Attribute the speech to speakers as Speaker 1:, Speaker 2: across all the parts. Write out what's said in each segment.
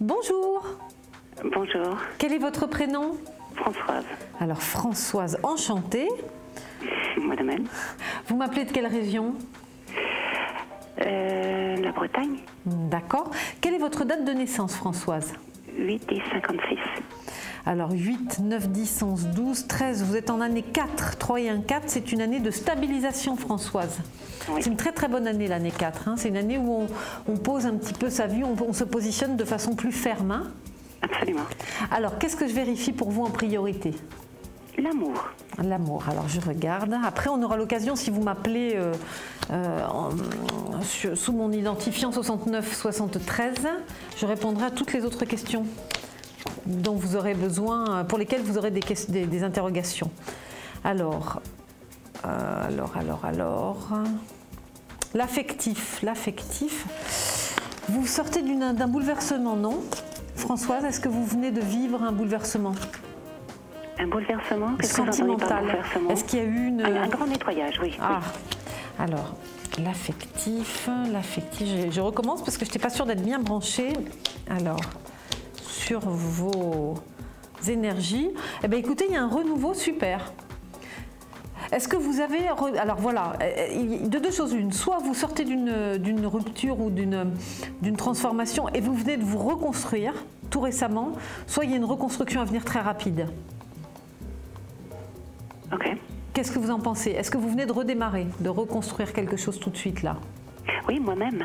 Speaker 1: Bonjour.
Speaker 2: Bonjour.
Speaker 1: Quel est votre prénom?
Speaker 2: Françoise.
Speaker 1: Alors Françoise, enchantée.
Speaker 2: Moi de même.
Speaker 1: Vous m'appelez de quelle région?
Speaker 2: La Bretagne.
Speaker 1: D'accord. Quelle est votre date de naissance, Françoise?
Speaker 2: 8-10-56.
Speaker 1: Alors 8, 9, 10, 11, 12, 13, vous êtes en année 4. 3 et 1, 4, c'est une année de stabilisation, Françoise. Oui. C'est une très très bonne année, l'année 4. Hein. C'est une année où on pose un petit peu sa vie, on se positionne de façon plus ferme. Hein.
Speaker 2: Absolument.
Speaker 1: Alors, qu'est-ce que je vérifie pour vous en priorité?
Speaker 2: L'amour.
Speaker 1: L'amour. Alors, je regarde. Après, on aura l'occasion, si vous m'appelez sous mon identifiant 69 73, je répondrai à toutes les autres questions dont vous aurez besoin, pour lesquelles vous aurez des interrogations. Alors, l'affectif. Vous sortez d'un bouleversement, non? Françoise, est-ce que vous venez de vivre un bouleversement?
Speaker 2: Un bouleversement?
Speaker 1: Sentimental. Est-ce qu'il y a eu
Speaker 2: un grand nettoyage, oui.
Speaker 1: Ah. Oui. Alors, l'affectif, je recommence parce que je n'étais pas sûre d'être bien branchée. Alors, sur vos énergies, eh bien, écoutez, il y a un renouveau super. Est-ce que vous avez... Alors voilà, de deux choses l'une. Soit vous sortez d'une rupture ou d'une transformation et vous venez de vous reconstruire tout récemment, soit il y a une reconstruction à venir très rapide.
Speaker 2: Ok.
Speaker 1: Qu'est-ce que vous en pensez? Est-ce que vous venez de redémarrer, de reconstruire quelque chose tout de suite là?
Speaker 2: Oui, moi-même.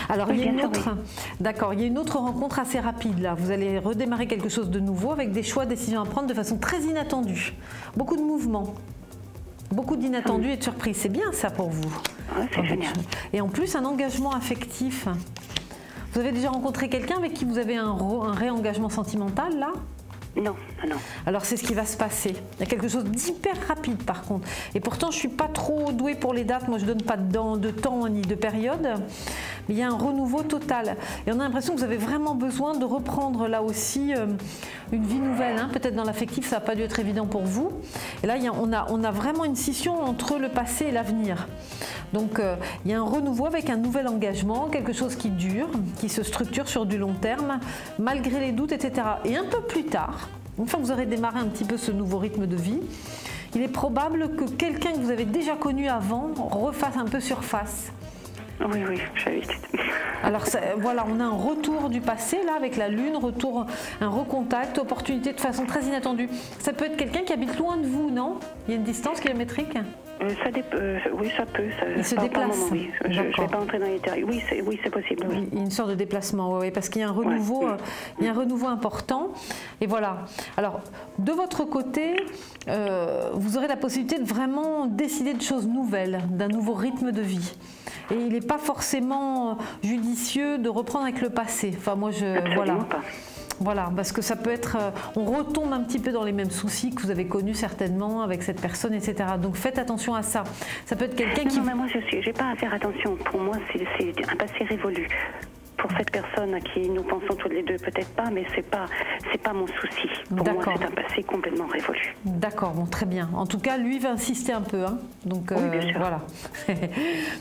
Speaker 1: Alors oui, il y a une autre, oui. D'accord, il y a une autre rencontre assez rapide là. Vous allez redémarrer quelque chose de nouveau avec des choix, décisions à prendre de façon très inattendue. Beaucoup de mouvements, beaucoup d'inattendus et de surprises. C'est bien ça pour vous.
Speaker 2: Oui, c'est génial.
Speaker 1: Et en plus un engagement affectif. Vous avez déjà rencontré quelqu'un avec qui vous avez un réengagement sentimental là?
Speaker 2: Non, non.
Speaker 1: Alors c'est ce qui va se passer. Il y a quelque chose d'hyper rapide par contre. Et pourtant je ne suis pas trop douée pour les dates. Moi je ne donne pas de temps ni de période. Mais il y a un renouveau total. Et on a l'impression que vous avez vraiment besoin de reprendre là aussi une vie nouvelle. Hein. Peut-être dans l'affectif ça n'a pas dû être évident pour vous. Et là on a vraiment une scission entre le passé et l'avenir. Donc il y a un renouveau avec un nouvel engagement, quelque chose qui dure, qui se structure sur du long terme, malgré les doutes, etc. Et un peu plus tard, une fois que vous aurez démarré un petit peu ce nouveau rythme de vie, il est probable que quelqu'un que vous avez déjà connu avant refasse un peu surface.
Speaker 2: Oui, j'avais dit.
Speaker 1: Alors voilà, on a un retour du passé là avec la lune, un recontact, opportunité de façon très inattendue. Ça peut être quelqu'un qui habite loin de vous, non? Il y a une distance kilométrique?
Speaker 2: Oui, ça peut.
Speaker 1: Il se déplace.
Speaker 2: Oui. Je ne vais pas entrer dans les détails. Oui, c'est possible. Oui.
Speaker 1: Il y a une sorte de déplacement, oui, parce qu'il y a un renouveau, il y a un renouveau important. Et voilà. Alors, de votre côté, vous aurez la possibilité de vraiment décider de choses nouvelles, d'un nouveau rythme de vie. Et il n'est pas forcément judicieux de reprendre avec le passé. Enfin, moi,
Speaker 2: Absolument pas.
Speaker 1: Voilà, parce que ça peut être... on retombe un petit peu dans les mêmes soucis que vous avez connus certainement avec cette personne, etc. Donc faites attention à ça. Ça peut être quelqu'un qui...
Speaker 2: Non, mais moi, je n'ai pas à faire attention. Pour moi, c'est un passé révolu. Pour cette personne à qui nous pensons tous les deux, peut-être pas, mais c'est pas mon souci. Pour moi, c'est un passé complètement révolu.
Speaker 1: D'accord, bon, très bien. En tout cas, lui va insister un peu, hein. Donc
Speaker 2: oui, bien sûr.
Speaker 1: Voilà.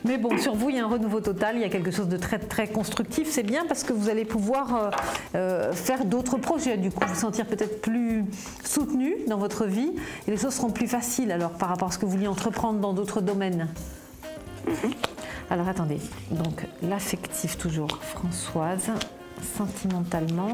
Speaker 1: Mais bon, sur vous, il y a un renouveau total, il y a quelque chose de très très constructif. C'est bien parce que vous allez pouvoir faire d'autres projets. Du coup, vous sentir peut-être plus soutenu dans votre vie et les choses seront plus faciles alors par rapport à ce que vous vouliez entreprendre dans d'autres domaines. Alors attendez, donc l'affectif toujours, Françoise, sentimentalement.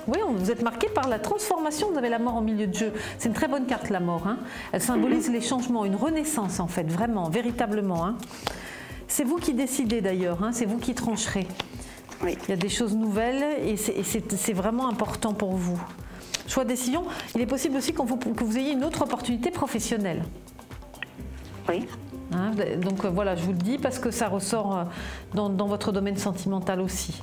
Speaker 1: Oui, vous êtes marqué par la transformation, vous avez la mort en milieu de jeu. C'est une très bonne carte, la mort. Hein. Elle symbolise les changements, une renaissance en fait, vraiment, véritablement. Hein. C'est vous qui décidez d'ailleurs, hein, c'est vous qui trancherez.
Speaker 2: Oui. Il
Speaker 1: y a des choses nouvelles et c'est vraiment important pour vous. Choix de décision, il est possible aussi que vous ayez une autre opportunité professionnelle.
Speaker 2: Oui.
Speaker 1: Hein, donc voilà, je vous le dis parce que ça ressort dans votre domaine sentimental aussi.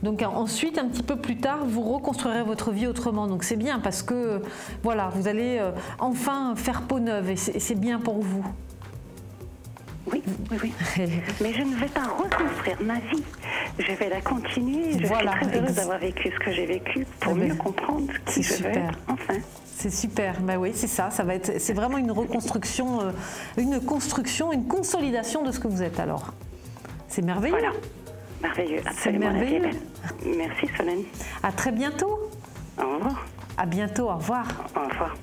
Speaker 1: Donc ensuite, un petit peu plus tard, vous reconstruirez votre vie autrement. Donc c'est bien parce que voilà, vous allez enfin faire peau neuve et c'est bien pour vous.
Speaker 2: Oui. Mais je ne vais pas reconstruire ma vie. Je vais la continuer. Je suis très heureuse d'avoir vécu ce que j'ai vécu pour mieux comprendre qui je veux être, enfin.
Speaker 1: C'est super, ben oui, c'est ça, c'est vraiment une reconstruction, une construction, une consolidation de ce que vous êtes alors. C'est merveilleux.
Speaker 2: Voilà. Merveilleux,
Speaker 1: c'est
Speaker 2: absolument.
Speaker 1: merveilleux.
Speaker 2: Merci Solène.
Speaker 1: À très bientôt.
Speaker 2: Au revoir.
Speaker 1: À bientôt, au revoir.
Speaker 2: Au revoir.